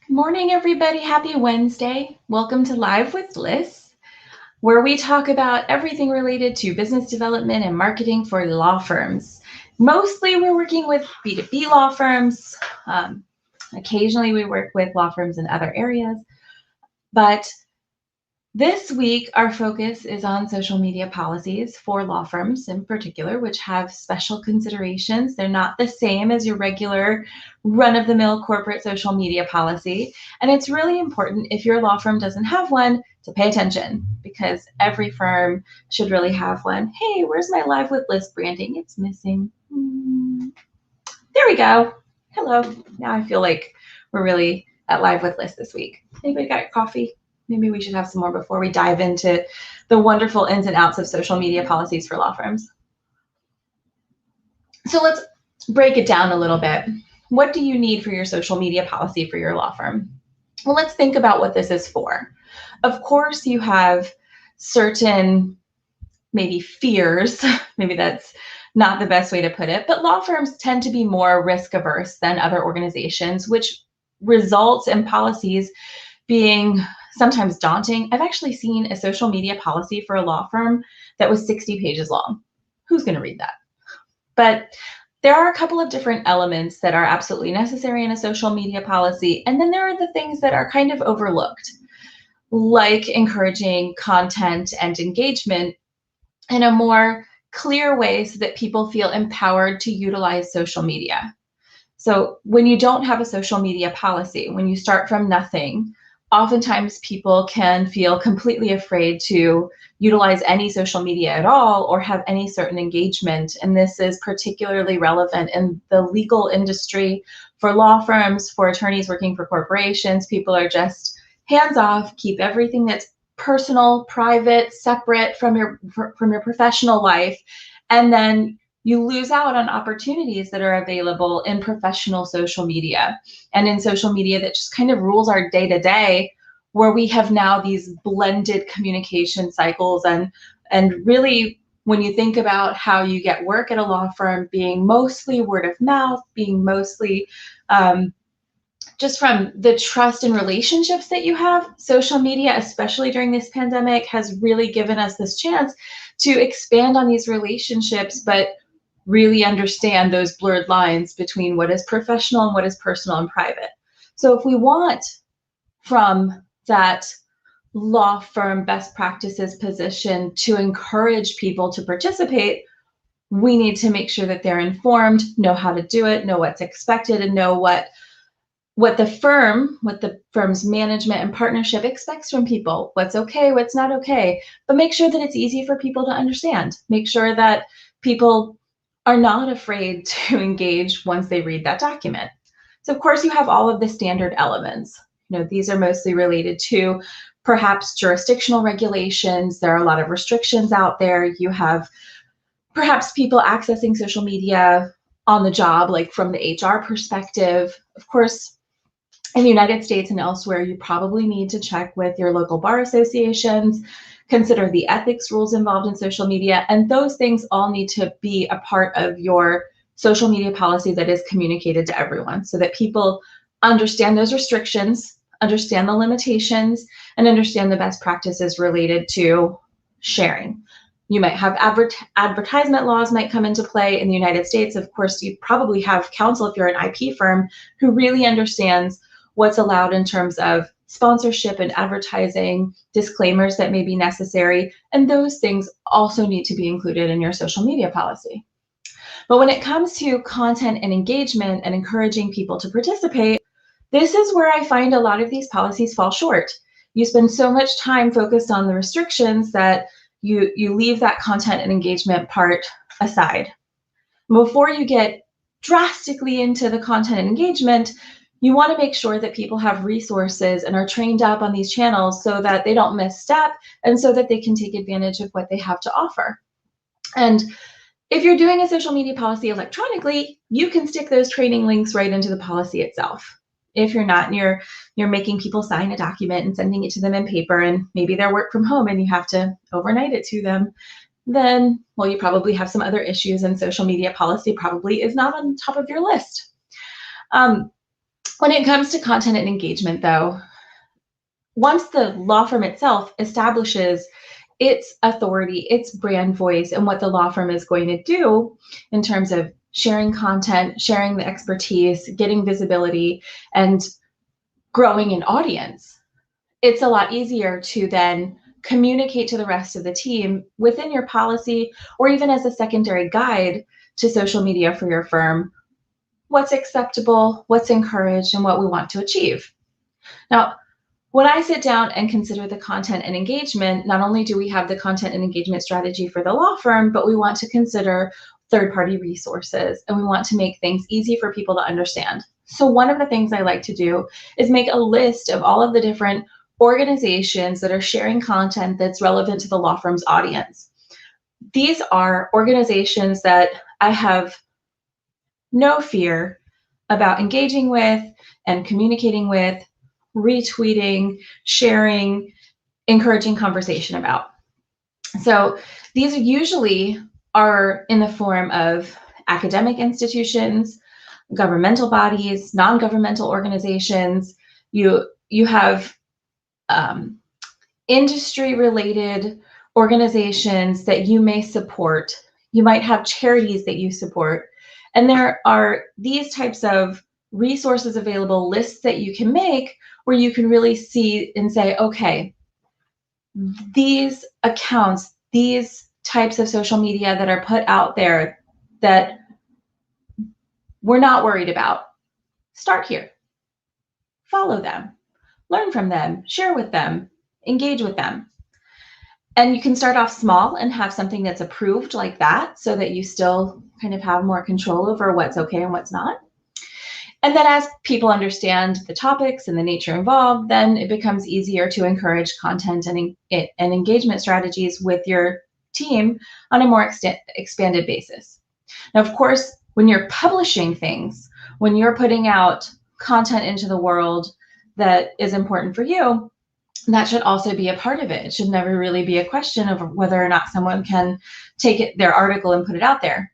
Morning, everybody. Happy Wednesday. Welcome to Live with Liz, where we talk about everything related to business development and marketing for law firms. Mostly we're working with B2B law firms. Occasionally we work with law firms in other areas. But this week, our focus is on social media policies for law firms in particular, which have special considerations. They're not the same as your regular run-of-the-mill corporate social media policy. And it's really important, if your law firm doesn't have one, to pay attention, because every firm should really have one. Hey, where's my Live with Liz branding? It's missing. There we go. Hello. Now I feel like we're really at Live with Liz this week. Anybody got coffee? Maybe we should have some more before we dive into the wonderful ins and outs of social media policies for law firms. So let's break it down a little bit. What do you need for your social media policy for your law firm? Well, let's think about what this is for. Of course, you have certain maybe fears, maybe that's not the best way to put it, but law firms tend to be more risk averse than other organizations, which results in policies being sometimes daunting. I've actually seen a social media policy for a law firm that was 60 pages long. Who's going to read that? But there are a couple of different elements that are absolutely necessary in a social media policy. And then there are the things that are kind of overlooked, like encouraging content and engagement in a more clear way so that people feel empowered to utilize social media. So when you don't have a social media policy, when you start from nothing, oftentimes people can feel completely afraid to utilize any social media at all or have any certain engagement. And this is particularly relevant in the legal industry for law firms, for attorneys working for corporations. People are just hands off, keep everything that's personal, private, separate from your professional life. And then you lose out on opportunities that are available in professional social media and in social media that just kind of rules our day-to-day, where we have now these blended communication cycles. And really, when you think about how you get work at a law firm being mostly word of mouth, being mostly just from the trust and relationships that you have, social media, especially during this pandemic, has really given us this chance to expand on these relationships, but really understand those blurred lines between what is professional and what is personal and private. So if we want, from that law firm best practices position, to encourage people to participate, we need to make sure that they're informed, know how to do it, know what's expected, and know what the firm's management and partnership expects from people, what's okay, what's not okay, but make sure that it's easy for people to understand. Make sure that people are not afraid to engage once they read that document. So of course you have all of the standard elements. These are mostly related to perhaps jurisdictional regulations. There are a lot of restrictions out there. You have perhaps people accessing social media on the job, like from the HR perspective. Of course, in the United States and elsewhere, you probably need to check with your local bar associations, consider the ethics rules involved in social media, and those things all need to be a part of your social media policy that is communicated to everyone so that people understand those restrictions, understand the limitations, and understand the best practices related to sharing. You might have advertisement laws might come into play in the United States. Of course, you probably have counsel if you're an IP firm who really understands what's allowed in terms of sponsorship and advertising, disclaimers that may be necessary, and those things also need to be included in your social media policy. But when it comes to content and engagement and encouraging people to participate, this is where I find a lot of these policies fall short. You spend so much time focused on the restrictions that you leave that content and engagement part aside. Before you get drastically into the content and engagement, you want to make sure that people have resources and are trained up on these channels so that they don't misstep and so that they can take advantage of what they have to offer. And if you're doing a social media policy electronically, you can stick those training links right into the policy itself. If you're not, and you're making people sign a document and sending it to them in paper, and maybe they're work from home and you have to overnight it to them, then, well, you probably have some other issues, and social media policy probably is not on top of your list. When it comes to content and engagement, though, once the law firm itself establishes its authority, its brand voice, and what the law firm is going to do in terms of sharing content, sharing the expertise, getting visibility, and growing an audience, it's a lot easier to then communicate to the rest of the team within your policy, or even as a secondary guide to social media for your firm, what's acceptable, what's encouraged, and what we want to achieve. Now, when I sit down and consider the content and engagement, not only do we have the content and engagement strategy for the law firm, but we want to consider third-party resources, and we want to make things easy for people to understand. So one of the things I like to do is make a list of all of the different organizations that are sharing content that's relevant to the law firm's audience. These are organizations that I have no fear about engaging with and communicating with, retweeting, sharing, encouraging conversation about. So these usually are in the form of academic institutions, governmental bodies, non-governmental organizations. You have industry-related organizations that you may support. You might have charities that you support. And there are these types of resources available, lists that you can make, where you can really see and say, okay, these accounts, these types of social media that are put out there that we're not worried about, start here. Follow them, learn from them, share with them, engage with them. And you can start off small and have something that's approved like that, so that you still kind of have more control over what's okay and what's not. And then as people understand the topics and the nature involved, then it becomes easier to encourage content and engagement strategies with your team on a more expanded basis. Now, of course, when you're publishing things, when you're putting out content into the world that is important for you, that should also be a part of it. It should never really be a question of whether or not someone can take their article and put it out there.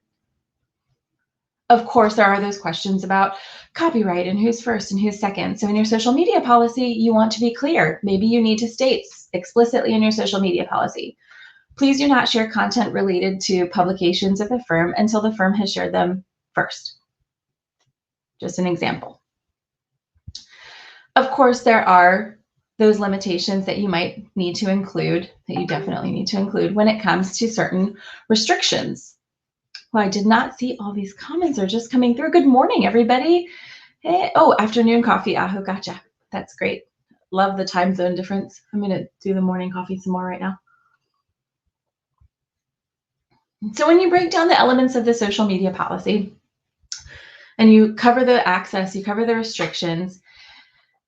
Of course, there are those questions about copyright and who's first and who's second. So in your social media policy, you want to be clear. Maybe you need to state explicitly in your social media policy, please do not share content related to publications of the firm until the firm has shared them first. Just an example. Of course, there are those limitations that you might need to include, that you definitely need to include when it comes to certain restrictions. Well, I did not see all these comments are just coming through. Good morning, everybody. Hey, oh, afternoon coffee. Aho, gotcha. That's great. Love the time zone difference. I'm going to do the morning coffee some more right now. So when you break down the elements of the social media policy and you cover the access, you cover the restrictions,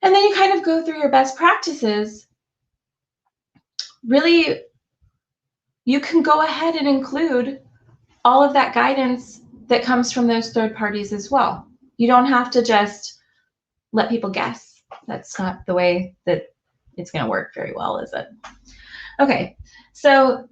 and then you kind of go through your best practices, really, you can go ahead and include all of that guidance that comes from those third parties as well. You don't have to just let people guess. That's not the way that it's going to work very well, is it? Okay, so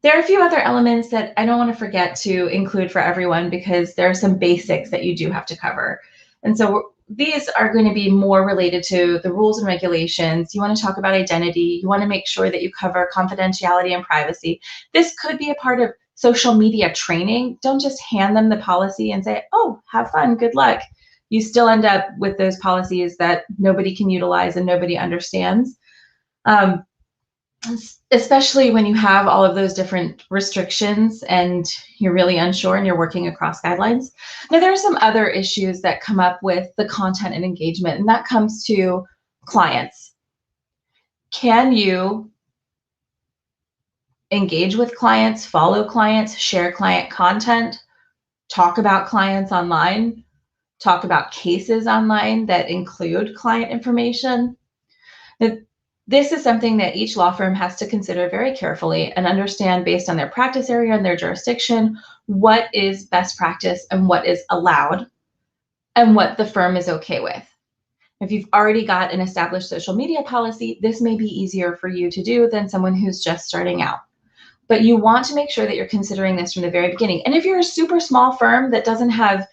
there are a few other elements that I don't want to forget to include for everyone, because there are some basics that you do have to cover. And so these are going to be more related to the rules and regulations. You want to talk about identity. You want to make sure that you cover confidentiality and privacy. This could be a part of social media training. Don't just hand them the policy and say, oh, have fun, good luck. You still end up with those policies that nobody can utilize and nobody understands. Especially when you have all of those different restrictions and you're really unsure and you're working across guidelines. Now, there are some other issues that come up with the content and engagement, and that comes to clients. Can you engage with clients, follow clients, share client content, talk about clients online, talk about cases online that include client information? This is something that each law firm has to consider very carefully and understand, based on their practice area and their jurisdiction, what is best practice and what is allowed and what the firm is okay with. If you've already got an established social media policy, this may be easier for you to do than someone who's just starting out. But you want to make sure that you're considering this from the very beginning. And if you're a super small firm that doesn't have,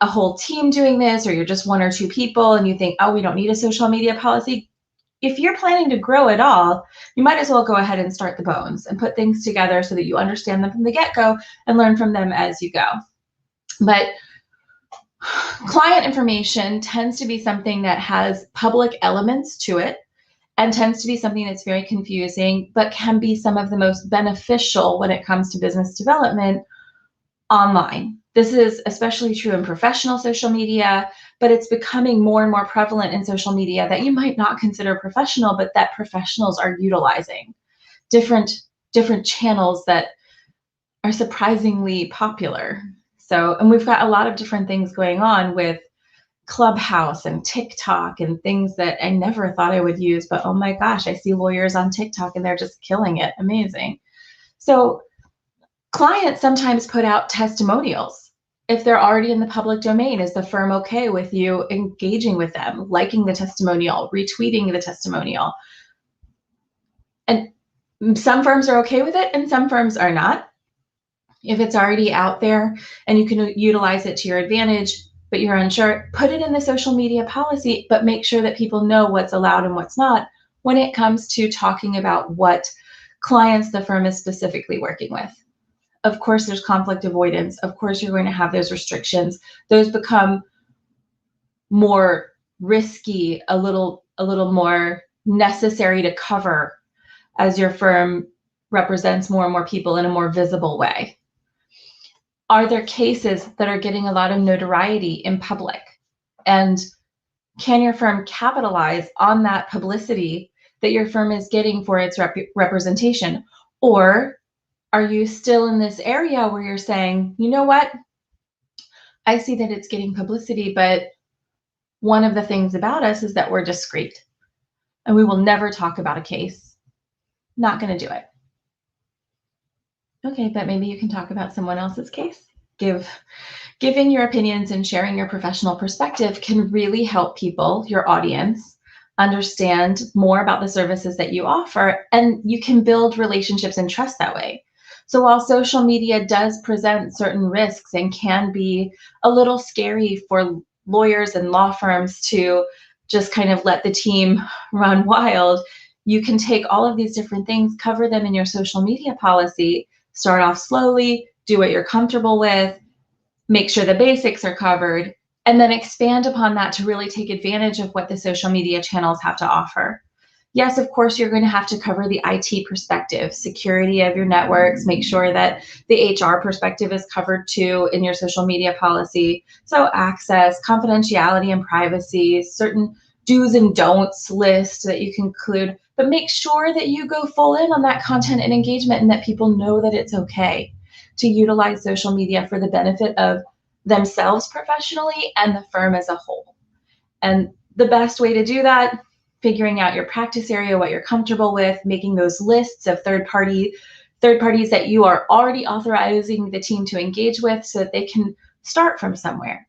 a whole team doing this, or you're just one or two people and you think, oh, we don't need a social media policy, if you're planning to grow at all, you might as well go ahead and start the bones and put things together so that you understand them from the get-go and learn from them as you go. But client information tends to be something that has public elements to it and tends to be something that's very confusing, but can be some of the most beneficial when it comes to business development online. This is especially true in professional social media, but it's becoming more and more prevalent in social media that you might not consider professional, but that professionals are utilizing different channels that are surprisingly popular. So, and we've got a lot of different things going on with Clubhouse and TikTok and things that I never thought I would use, but oh my gosh, I see lawyers on TikTok and they're just killing it. Amazing. So clients sometimes put out testimonials. If they're already in the public domain, is the firm okay with you engaging with them, liking the testimonial, retweeting the testimonial? And some firms are okay with it and some firms are not. If it's already out there and you can utilize it to your advantage, but you're unsure, put it in the social media policy, but make sure that people know what's allowed and what's not when it comes to talking about what clients the firm is specifically working with. Of course, there's conflict avoidance. Of course, you're going to have those restrictions. Those become more risky, a little more necessary to cover as your firm represents more and more people in a more visible way. Are there cases that are getting a lot of notoriety in public? And can your firm capitalize on that publicity that your firm is getting for its representation? Or are you still in this area where you're saying, you know what? I see that it's getting publicity, but one of the things about us is that we're discreet and we will never talk about a case. Not going to do it. Okay, but maybe you can talk about someone else's case. Giving your opinions and sharing your professional perspective can really help people, your audience, understand more about the services that you offer, and you can build relationships and trust that way. So while social media does present certain risks and can be a little scary for lawyers and law firms to just kind of let the team run wild, you can take all of these different things, cover them in your social media policy, start off slowly, do what you're comfortable with, make sure the basics are covered, and then expand upon that to really take advantage of what the social media channels have to offer. Yes, of course, you're going to have to cover the IT perspective, security of your networks, make sure that the HR perspective is covered too in your social media policy. So access, confidentiality and privacy, certain do's and don'ts list that you can include, but make sure that you go full in on that content and engagement and that people know that it's okay to utilize social media for the benefit of themselves professionally and the firm as a whole. And the best way to do that, figuring out your practice area, what you're comfortable with, making those lists of third parties that you are already authorizing the team to engage with so that they can start from somewhere.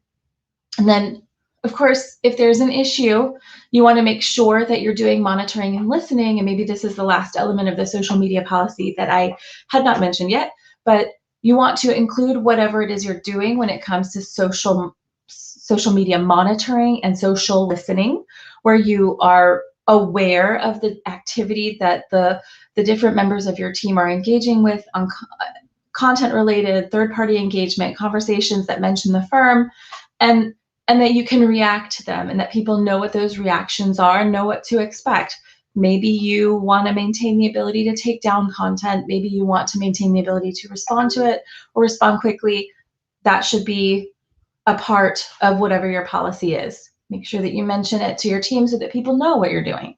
And then, of course, if there's an issue, you want to make sure that you're doing monitoring and listening. And maybe this is the last element of the social media policy that I had not mentioned yet, but you want to include whatever it is you're doing when it comes to social media monitoring and social listening, where you are aware of the activity that the different members of your team are engaging with on content-related, third-party engagement, conversations that mention the firm, and that you can react to them and that people know what those reactions are and know what to expect. Maybe you want to maintain the ability to take down content. Maybe you want to maintain the ability to respond to it or respond quickly. That should be a part of whatever your policy is. Make sure that you mention it to your team so that people know what you're doing.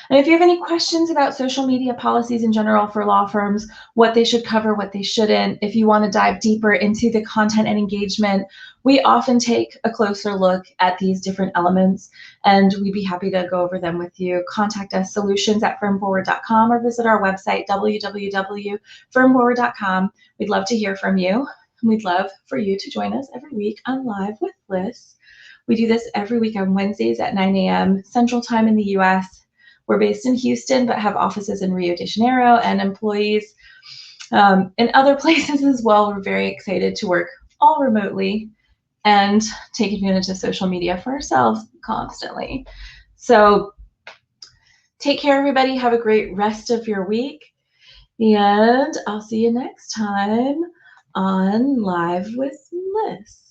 And if you have any questions about social media policies in general for law firms, what they should cover, what they shouldn't, if you want to dive deeper into the content and engagement, we often take a closer look at these different elements, and we'd be happy to go over them with you. Contact us, solutions@firmforward.com, or visit our website, www.firmforward.com. We'd love to hear from you, and we'd love for you to join us every week on Live with Liz, We do this every week on Wednesdays at 9 a.m. Central Time in the US. We're based in Houston, but have offices in Rio de Janeiro and employees in other places as well. We're very excited to work all remotely and take advantage of social media for ourselves constantly. So take care, everybody. Have a great rest of your week. And I'll see you next time on Live with Liz.